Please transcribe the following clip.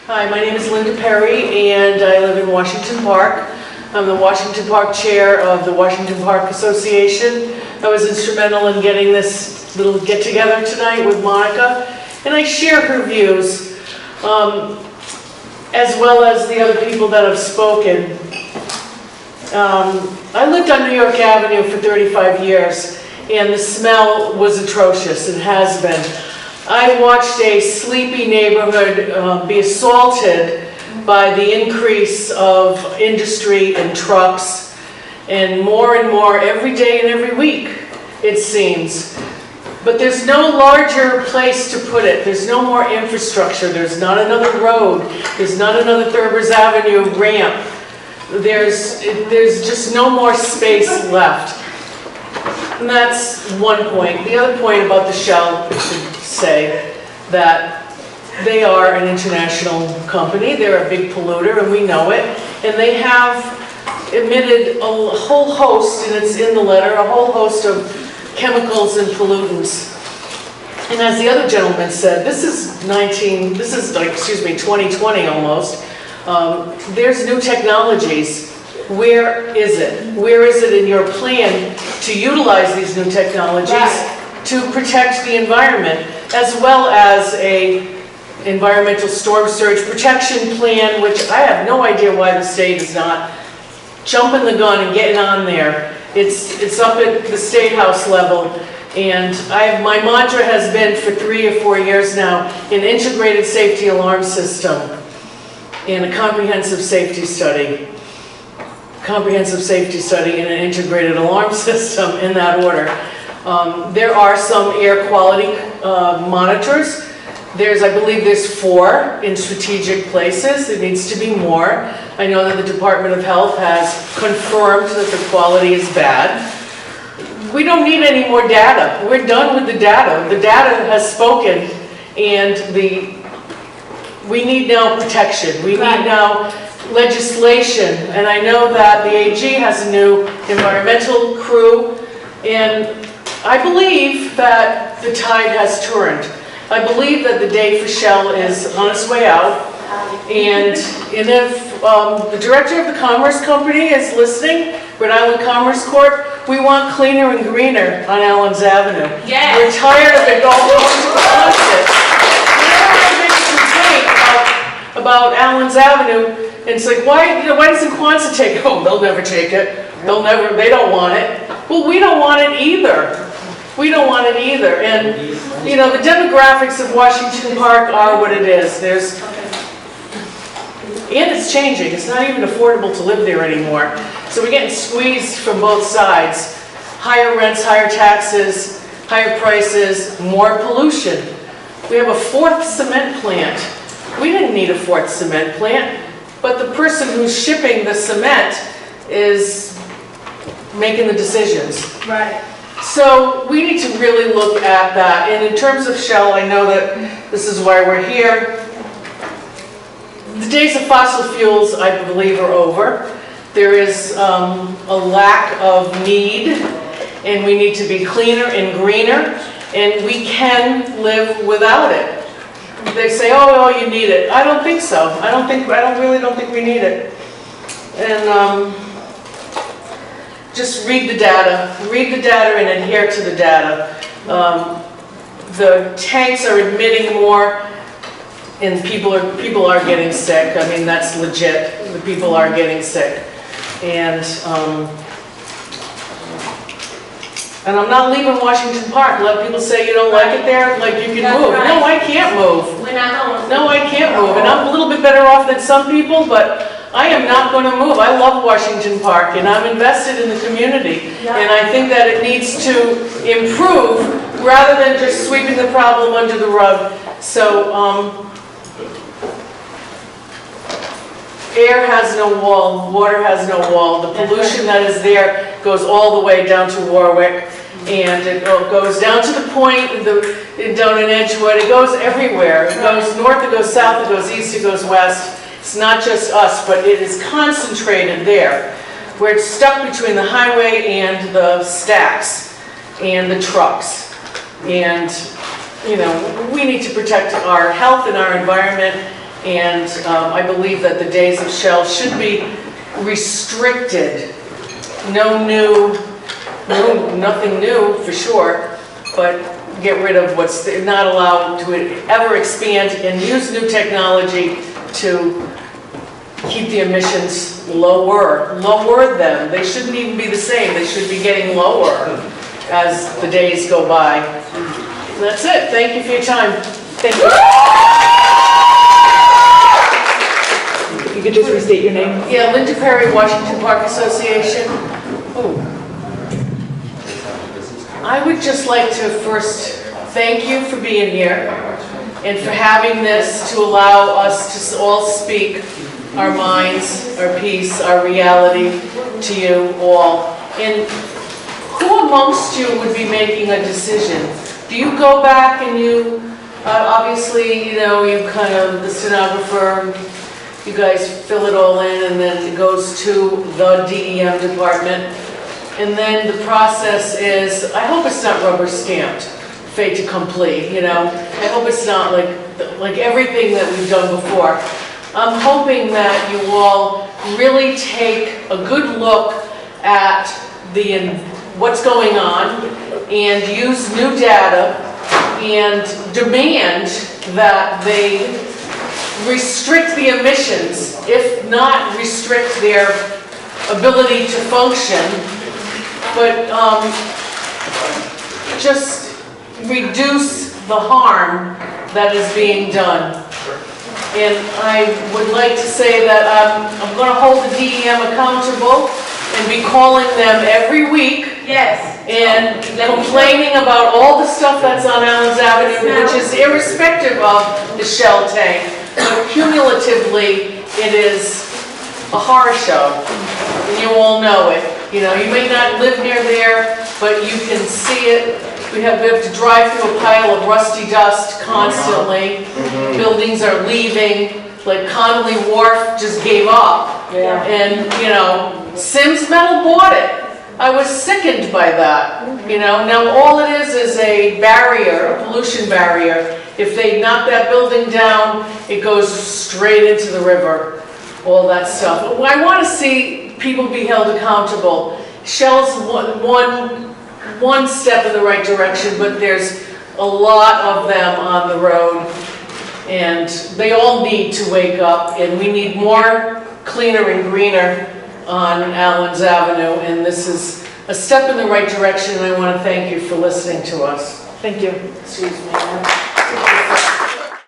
Hi, my name is Linda Perry, and I live in Washington Park. I'm the Washington Park Chair of the Washington Park Association. I was instrumental in getting this little get-together tonight with Monica, and I share her views, as well as the other people that have spoken. I lived on New York Avenue for 35 years, and the smell was atrocious, and has been. I watched a sleepy neighborhood be assaulted by the increase of industry and trucks, and more every day and every week, it seems. But there's no larger place to put it. There's no more infrastructure. There's not another road. There's not another Thurbers Avenue ramp. There's just no more space left. And that's one point. The other point about the Shell, I should say that they are an international company. They're a big polluter, and we know it. And they have emitted a whole host, and it's in the letter, a whole host of chemicals and pollutants. And as the other gentleman said, this is 2020 almost. There's new technologies. Where is it? Where is it in your plan to utilize these new technologies to protect the environment, as well as a environmental storm surge protection plan, which I have no idea why the state is not jumping the gun and getting on there. It's up at the State House level, and my mantra has been for 3 or 4 years now, an integrated safety alarm system and a comprehensive safety study. Comprehensive safety study and an integrated alarm system, in that order. There are some air quality monitors. I believe there's 4 in strategic places. There needs to be more. I know that the Department of Health has confirmed that the quality is bad. We don't need any more data. We're done with the data. The data has spoken, and we need now protection. We need now legislation, and I know that the AG has a new environmental crew, and I believe that the tide has turned. I believe that the day for Shell is on its way out, and if the director of the Commerce Company is listening, Rhode Island Commerce Corp, we want cleaner and greener on Allens Avenue. Yes. We're tired of it all going to Quonset. Whenever I make a complaint about Allens Avenue, and it's like, why doesn't Quonset take it? Oh, they'll never take it. They don't want it. Well, we don't want it either. We don't want it either. And, the demographics of Washington Park are what it is. And it's changing. It's not even affordable to live there anymore. So we're getting squeezed from both sides. Higher rents, higher taxes, higher prices, more pollution. We have a 4th cement plant. We didn't need a 4th cement plant. But the person who's shipping the cement is making the decisions. Right. So we need to really look at that. And in terms of Shell, I know that this is why we're here. The days of fossil fuels, I believe, are over. There is a lack of need, and we need to be cleaner and greener, and we can live without it. They say, oh, you need it. I don't think so. I really don't think we need it. And just read the data. Read the data and adhere to the data. The tanks are emitting more, and people are getting sick. I mean, that's legit. The people are getting sick. And I'm not leaving Washington Park. A lot of people say you don't like it there, like you can move. No, I can't move. We're not going. No, I can't move. And I'm a little bit better off than some people, but I am not going to move. I love Washington Park, and I'm invested in the community. And I think that it needs to improve rather than just sweeping the problem under the rug. So, air has no wall, water has no wall. The pollution that is there goes all the way down to Warwick, and it goes down to the point, down in Edgewood. It goes everywhere. It goes north, it goes south, it goes east, it goes west. It's not just us, but it is concentrated there, where it's stuck between the highway and the stacks and the trucks. And, we need to protect our health and our environment, And I believe that the days of Shell should be restricted. Nothing new for sure, but get rid of what's not allowed to ever expand and use new technology to keep the emissions lower them. They shouldn't even be the same. They should be getting lower as the days go by. That's it. Thank you for your time. Thank you. If you could just restate your name. Yeah, Linda Perry, Washington Park Association. Ooh. I would just like to first thank you for being here and for having this to allow us to all speak our minds, our peace, our reality to you all. And who amongst you would be making a decision? Do you go back and you, obviously, you know, you kind of, the stenographer, you guys fill it all in and then it goes to the DEM department. And then the process is, I hope it's not rubber stamped, fait accompli, you know? I hope it's not like everything that we've done before. I'm hoping that you all really take a good look at what's going on and use new data and demand that they restrict the emissions, if not restrict their ability to function, but just reduce the harm that is being done. And I would like to say that I'm going to hold the DEM accountable and be calling them every week. Yes. And complaining about all the stuff that's on Allen's Avenue, which is irrespective of the Shell tank. But cumulatively, it is a horror show. And you all know it. You know, you may not live near there, but you can see it. We have to drive through a pile of rusty dust constantly. Buildings are leaving, like Connolly Wharf just gave up. Yeah. And, you know, Sims Metal bought it. I was sickened by that, you know. Now all it is a barrier, a pollution barrier. If they knock that building down, it goes straight into the river, all that stuff. I want to see people be held accountable. Shell's one step in the right direction, but there's a lot of them on the road, and they all need to wake up, and we need more cleaner and greener on Allen's Avenue, and this is a step in the right direction, and I want to thank you for listening to us. Thank you. Excuse me.